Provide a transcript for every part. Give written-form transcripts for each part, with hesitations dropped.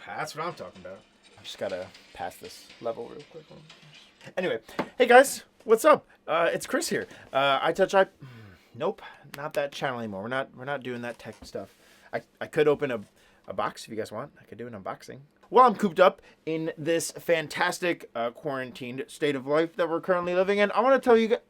That's what I'm talking about. I just gotta pass this level real quick. Anyway, hey guys, what's up? It's Chris here. Nope, not that channel anymore. We're not doing that tech stuff. I could open a box if you guys want. I could do an unboxing. While I'm cooped up in this fantastic quarantined state of life that we're currently living in, I want to tell you guys.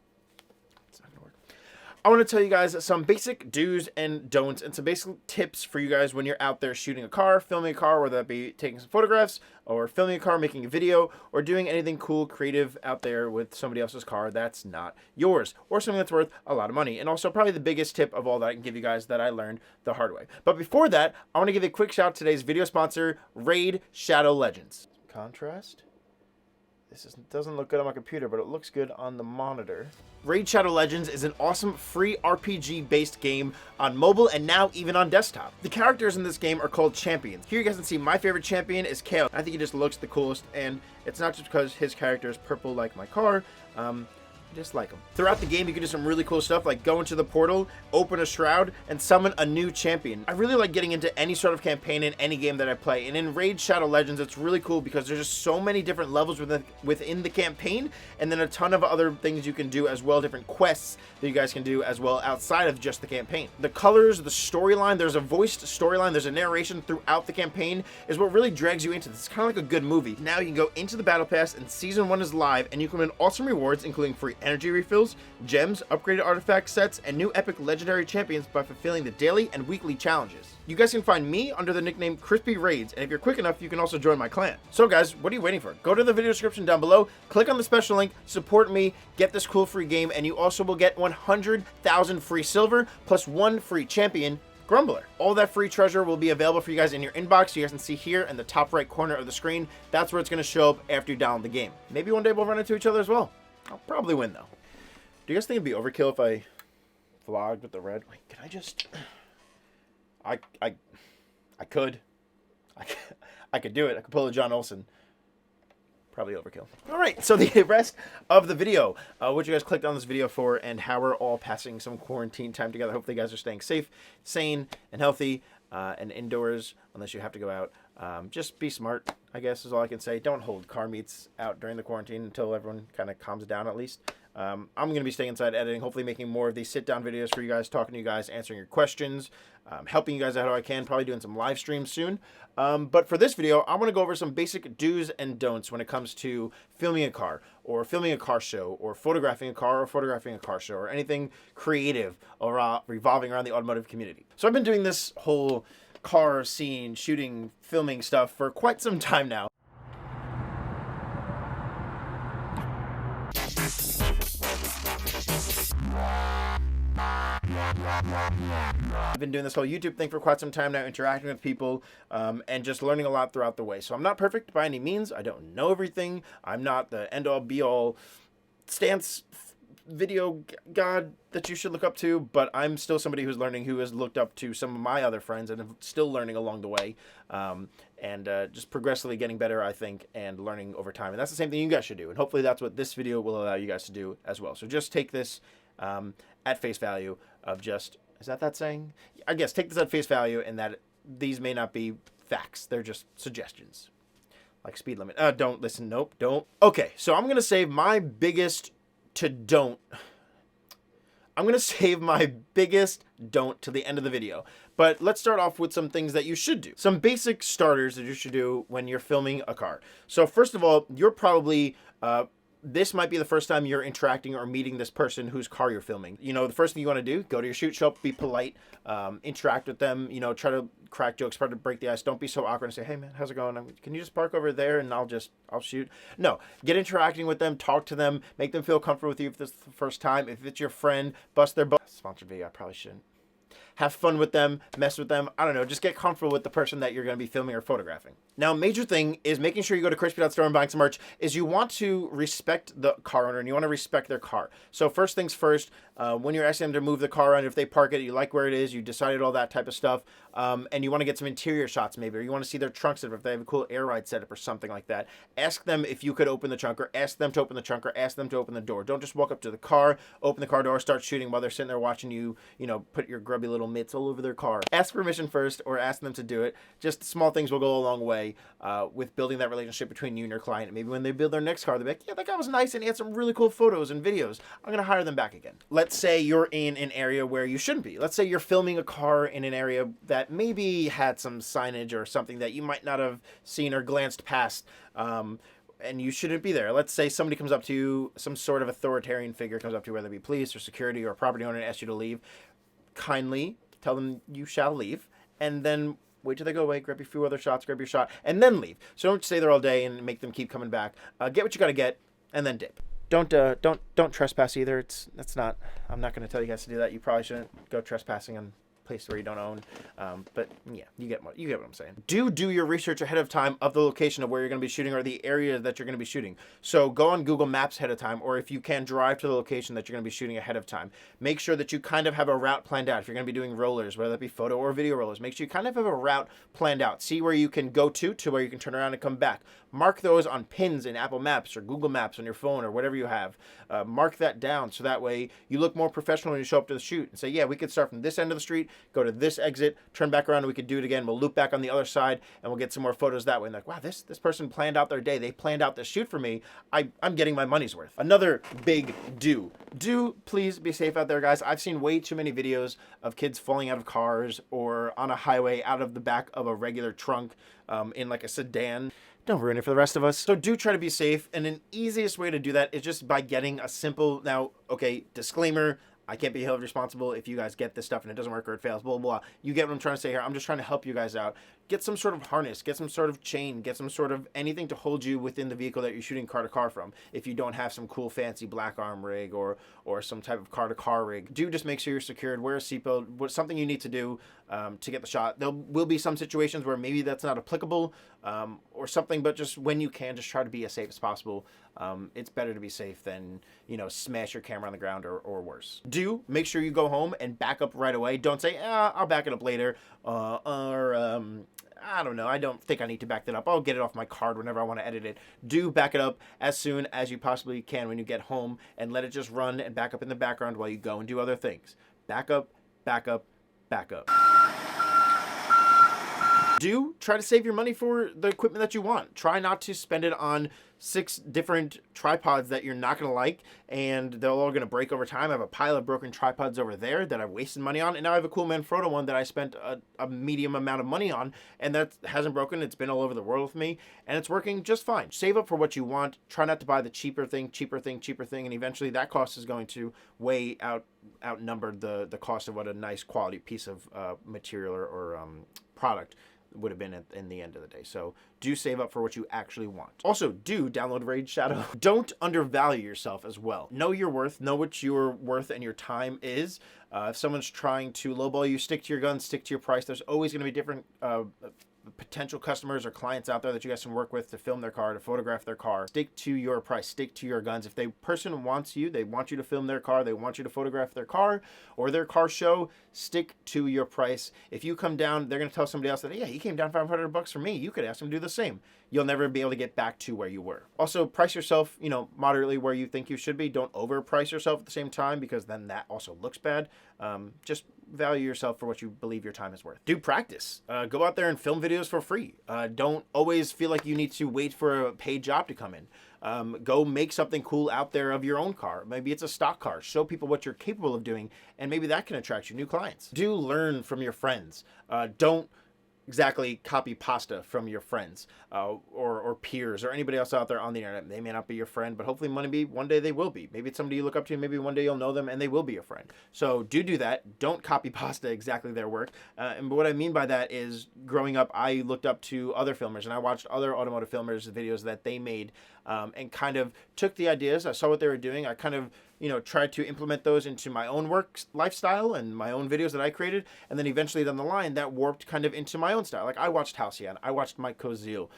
I want to tell you guys some basic do's and don'ts and some basic tips for you guys when you're out there shooting a car, filming a car, whether that be taking some photographs or filming a car, making a video, or doing anything cool, creative out there with somebody else's car that's not yours, or something that's worth a lot of money. And also probably the biggest tip of all that I can give you guys that I learned the hard way. But before that, I want to give a quick shout out to today's video sponsor, Raid Shadow Legends. Contrast. Doesn't look good on my computer, but it looks good on the monitor. Raid Shadow Legends is an awesome free RPG-based game on mobile and now even on desktop. The characters in this game are called champions. Here you guys can see my favorite champion is Kale. I think he just looks the coolest, and it's not just because his character is purple like my car. Just like him. Throughout the game, you can do some really cool stuff like go into the portal, open a shroud, and summon a new champion. I really like getting into any sort of campaign in any game that I play, and in Raid Shadow Legends, it's really cool because there's just so many different levels within the campaign, and then a ton of other things you can do as well, different quests that you guys can do as well outside of just the campaign. The colors, the storyline, there's a voiced storyline, there's a narration throughout the campaign, is what really drags you into this. It's kind of like a good movie. Now you can go into the Battle Pass, and Season 1 is live, and you can win awesome rewards, including free energy refills, gems, upgraded artifact sets, and new epic legendary champions by fulfilling the daily and weekly challenges. You guys can find me under the nickname Krispy Raids, and if you're quick enough, you can also join my clan. So guys, what are you waiting for? Go to the video description down below, click on the special link, support me, get this cool free game, and you also will get 100,000 free silver, plus 1 free champion, Grumbler. All that free treasure will be available for you guys in your inbox. You guys can see here in the top right corner of the screen. That's where it's going to show up after you download the game. Maybe one day we'll run into each other as well. I'll probably win though. Do you guys think it'd be overkill if I vlogged with the red? Wait, can I just... I could. I could do it. I could pull a John Olsen. Probably overkill. All right, so the rest of the video, what you guys clicked on this video for, and how we're all passing some quarantine time together. Hopefully you guys are staying safe, sane, and healthy, and indoors, unless you have to go out. Just be smart, I guess, is all I can say. Don't hold car meets out during the quarantine until everyone kind of calms down, at least. I'm going to be staying inside editing, hopefully making more of these sit-down videos for you guys, talking to you guys, answering your questions, helping you guys out how I can, probably doing some live streams soon. But for this video, I want to go over some basic do's and don'ts when it comes to filming a car, or filming a car show, or photographing a car, or photographing a car show, or anything creative or revolving around the automotive community. So I've been doing this whole car scene, shooting, filming stuff for quite some time now. I've been doing this whole YouTube thing for quite some time now, interacting with people, and just learning a lot throughout the way. So I'm not perfect by any means. I don't know everything. I'm not the end-all, be-all stance video god that you should look up to, but I'm still somebody who's learning, who has looked up to some of my other friends and still learning along the way, and just progressively getting better, I think, and learning over time. And that's the same thing you guys should do, and hopefully that's what this video will allow you guys to do as well. So just take this at face value of just, is that saying? I guess take this at face value, and that these may not be facts. They're just suggestions. Like speed limit. Don't listen. Nope, don't. Okay, so I'm going to save my biggest don't to the end of the video. But let's start off with some things that you should do. Some basic starters that you should do when you're filming a car. So first of all, you're probably... this might be the first time you're interacting or meeting this person whose car you're filming. You know, the first thing you want to do, go to your shoot, show up, be polite, interact with them, you know, try to crack jokes, try to break the ice. Don't be so awkward and say, hey man, how's it going? Can you just park over there and I'll shoot? No, get interacting with them, talk to them, make them feel comfortable with you if this is the first time. If it's your friend, bust their butt. Sponsored video, I probably shouldn't. Have fun with them, mess with them. I don't know, just get comfortable with the person that you're going to be filming or photographing. Now, a major thing is making sure you go to Krispy.store and buying some merch is you want to respect the car owner and you want to respect their car. So first things first, when you're asking them to move the car around, if they park it, you like where it is, you decided all that type of stuff, and you want to get some interior shots maybe, or you want to see their trunk setup, if they have a cool air ride setup or something like that. Ask them if you could open the trunk, or ask them to open the trunk, or ask them to open the door. Don't just walk up to the car, open the car door, start shooting while they're sitting there watching you, you know, put your grubby little little mitts all over their car. Ask permission first, or ask them to do it. Just small things will go a long way with building that relationship between you and your client. Maybe when they build their next car, they'll be like, yeah, that guy was nice and he had some really cool photos and videos. I'm going to hire them back again. Let's say you're in an area where you shouldn't be. Let's say you're filming a car in an area that maybe had some signage or something that you might not have seen or glanced past. And you shouldn't be there. Let's say somebody comes up to you, some sort of authoritarian figure comes up to you, whether it be police or security or a property owner, and asks you to leave. Kindly tell them you shall leave, and then wait till they go away, grab your few other shots, grab your shot, and then leave. So don't stay there all day and make them keep coming back. Get what you got to get, and then dip. Don't trespass either. I'm not going to tell you guys to do that. You probably shouldn't go trespassing on place where you don't own, but yeah, you get what I'm saying. Do your research ahead of time of the location of where you're going to be shooting or the area that you're going to be shooting. So go on Google Maps ahead of time, or if you can, drive to the location that you're going to be shooting ahead of time. Make sure that you kind of have a route planned out. If you're going to be doing rollers, whether that be photo or video rollers, make sure you kind of have a route planned out. See where you can go to where you can turn around and come back. Mark those on pins in Apple Maps or Google Maps on your phone or whatever you have. Mark that down so that way you look more professional when you show up to the shoot and say, yeah, we could start from this end of the street, go to this exit, turn back around, and we could do it again. We'll loop back on the other side and we'll get some more photos that way. And like, wow, this person planned out their day. They planned out this shoot for me. I'm getting my money's worth. Another big do please be safe out there, guys. I've seen way too many videos of kids falling out of cars or on a highway out of the back of a regular trunk in like a sedan. Don't ruin it for the rest of us. So do try to be safe. And an easiest way to do that is just by getting a simple, now, okay, disclaimer, I can't be held responsible if you guys get this stuff and it doesn't work or it fails, blah, blah, blah. You get what I'm trying to say here. I'm just trying to help you guys out. Get some sort of harness, get some sort of chain, get some sort of anything to hold you within the vehicle that you're shooting car to car from. If you don't have some cool fancy black arm rig or some type of car to car rig, do just make sure you're secured, wear a seatbelt, something you need to do to get the shot. There will be some situations where maybe that's not applicable or something, but just when you can, just try to be as safe as possible. It's better to be safe than, smash your camera on the ground or worse. Do make sure you go home and back up right away. Don't say, I'll back it up later, I don't know, I don't think I need to back that up. I'll get it off my card whenever I want to edit it. Do back it up as soon as you possibly can when you get home and let it just run and back up in the background while you go and do other things. Back up, back up, back up. Do try to save your money for the equipment that you want. Try not to spend it on 6 different tripods that you're not going to like and they're all going to break over time. I have a pile of broken tripods over there that I've wasted money on, and now I have a cool Manfrotto one that I spent a medium amount of money on, and that hasn't broken. It's been all over the world with me, and it's working just fine. Save up for what you want. Try not to buy the cheaper thing, and eventually that cost is going to way outnumber the cost of what a nice quality piece of material or product would have been in the end of the day. So do save up for what you actually want. Also, do download Raid Shadow. Don't undervalue yourself as well. Know your worth. Know what your worth and your time is. If someone's trying to lowball you, stick to your guns, stick to your price. There's always going to be different potential customers or clients out there that you guys can work with to film their car, to photograph their car. Stick to your price, stick to your guns. If the person wants you, they want you to film their car, they want you to photograph their car or their car show, stick to your price. If you come down, they're going to tell somebody else that, yeah, he came down $500 for me. You could ask him to do the same. You'll never be able to get back to where you were. Also, price yourself, moderately where you think you should be. Don't overprice yourself at the same time, because then that also looks bad. Just value yourself for what you believe your time is worth. Do practice. Go out there and film videos for free. Don't always feel like you need to wait for a paid job to come in. Go make something cool out there of your own car. Maybe it's a stock car. Show people what you're capable of doing, and maybe that can attract you new clients. Do learn from your friends. Don't exactly copy pasta from your friends or peers or anybody else out there on the internet. They may not be your friend, but hopefully one day they will be. Maybe it's somebody you look up to, maybe one day you'll know them and they will be a friend. So do that. Don't copy pasta exactly their work. And what I mean by that is, growing up, I looked up to other filmers and I watched other automotive filmers' videos that they made and kind of took the ideas. I saw what they were doing. I kind of tried to implement those into my own work lifestyle and my own videos that I created. And then eventually down the line, that warped kind of into my own style. Like, I watched Halcyon. I watched Mike Cozile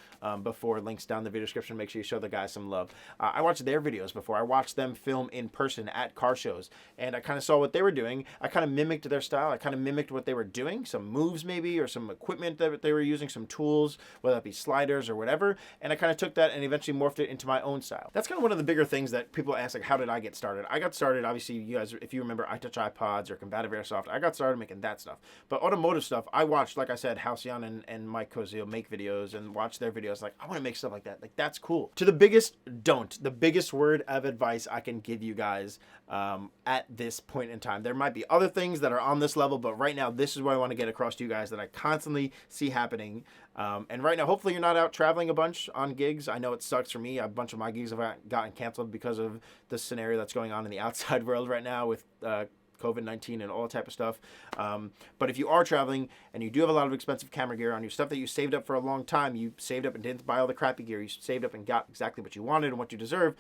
before. Links down in the video description. Make sure you show the guys some love. I watched their videos before. I watched them film in person at car shows. And I kind of saw what they were doing. I kind of mimicked their style. I kind of mimicked what they were doing. Some moves maybe, or some equipment that they were using, some tools, whether that be sliders or whatever. And I kind of took that and eventually morphed it into my own style. That's kind of one of the bigger things that people ask, like, how did I get started? I got started, obviously, you guys, if you remember iTouch iPods or Combative Airsoft, I got started making that stuff. But automotive stuff, I watched, like I said, Halcyon and Mike Cozio make videos and watch their videos. Like, I want to make stuff like that. Like, that's cool. To the biggest don't, the biggest word of advice I can give you guys at this point in time. There might be other things that are on this level, but right now, this is what I want to get across to you guys that I constantly see happening. And right now, hopefully you're not out traveling a bunch on gigs. I know it sucks for me. A bunch of my gigs have gotten canceled because of the scenario that's going on in the outside world right now with COVID-19 and all that type of stuff. But if you are traveling and you do have a lot of expensive camera gear on you, stuff that you saved up for a long time, you saved up and didn't buy all the crappy gear, you saved up and got exactly what you wanted and what you deserve,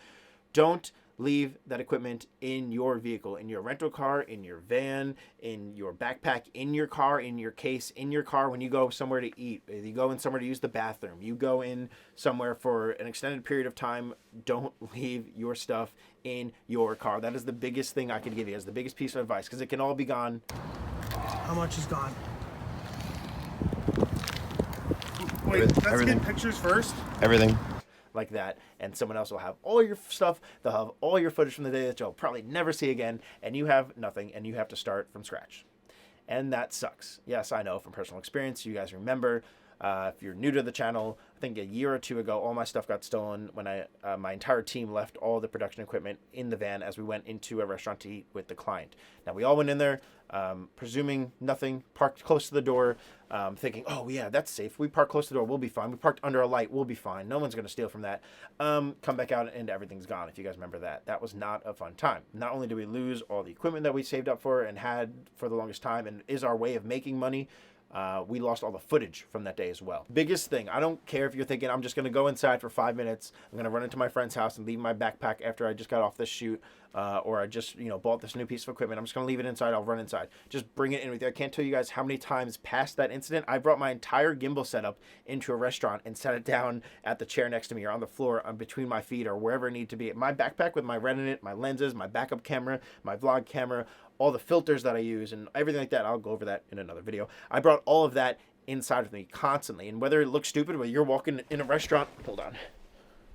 don't leave that equipment in your vehicle, in your rental car, in your van, in your backpack, in your car, in your case, in your car when you go somewhere to eat. You go in somewhere to use the bathroom. You go in somewhere for an extended period of time. Don't leave your stuff in your car. That is the biggest thing I can give you as the biggest piece of advice, because it can all be gone. How much is gone? Wait, let's get pictures first. Everything. Like that, and someone else will have all your stuff. They'll have all your footage from the day that you'll probably never see again, and you have nothing, and you have to start from scratch. And that sucks. Yes, I know from personal experience. You guys remember, if you're new to the channel, I think a year or two ago, all my stuff got stolen when my entire team left all the production equipment in the van as we went into a restaurant to eat with the client. Now, we all went in there, presuming nothing, parked close to the door, thinking, oh, yeah, that's safe. We parked close to the door. We'll be fine. We parked under a light. We'll be fine. No one's going to steal from that. Come back out and everything's gone, if you guys remember that. That was not a fun time. Not only did we lose all the equipment that we saved up for and had for the longest time and is our way of making money, we lost all the footage from that day as well. Biggest thing, I don't care if you're thinking I'm just going to go inside for 5 minutes, I'm going to run into my friend's house and leave my backpack after I just got off this shoot, or I just bought this new piece of equipment. I'm just going to leave it inside. I'll run inside. Just bring it in with you. I can't tell you guys how many times past that incident I brought my entire gimbal setup into a restaurant and set it down at the chair next to me or on the floor between my feet or wherever it needed to be. My backpack with my red in it, my lenses, my backup camera, my vlog camera, all the filters that I use and everything like that. I'll go over that in another video. I brought all of that inside with me constantly. And whether it looks stupid, whether you're walking in a restaurant, hold on.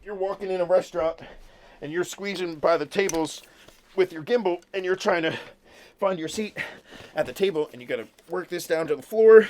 You're walking in a restaurant and you're squeezing by the tables with your gimbal and you're trying to find your seat at the table and you got to work this down to the floor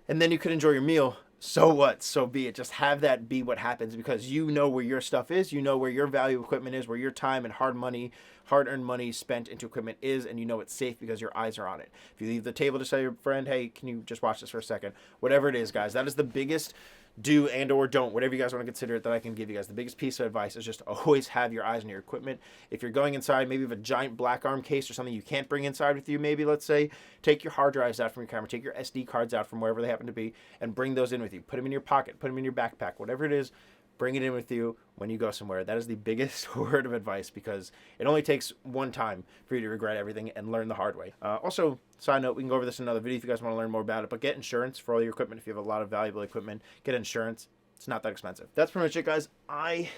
and then you could enjoy your meal. So what? So be it. Just have that be what happens because you know where your stuff is. You know where your value equipment is, where your time and hard-earned money spent into equipment is, and you know it's safe because your eyes are on it. If you leave the table to say to your friend, hey, can you just watch this for a second? Whatever it is, guys, that is the biggest do and or don't, whatever you guys want to consider it, that I can give you guys. The biggest piece of advice is just always have your eyes on your equipment. If you're going inside, maybe with a giant black arm case or something you can't bring inside with you, maybe, let's say, take your hard drives out from your camera, take your SD cards out from wherever they happen to be, and bring those in with you. Put them in your pocket, put them in your backpack, whatever it is, bring it in with you when you go somewhere. That is the biggest word of advice because it only takes one time for you to regret everything and learn the hard way. Also, side note, we can go over this in another video if you guys want to learn more about it, but get insurance for all your equipment. If you have a lot of valuable equipment, get insurance. It's not that expensive. That's pretty much it, guys. I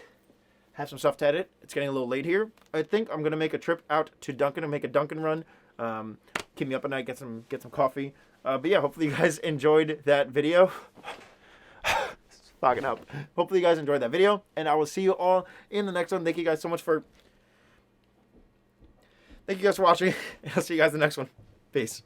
have some stuff to edit. It's getting a little late here. I think I'm going to make a trip out to Dunkin' and make a Dunkin' run. Keep me up at night, get some coffee. But yeah, hopefully you guys enjoyed that video. Fogging up. Hopefully you guys enjoyed that video, and I will see you all in the next one. Thank you guys so much for watching. I'll see you guys in the next one. Peace.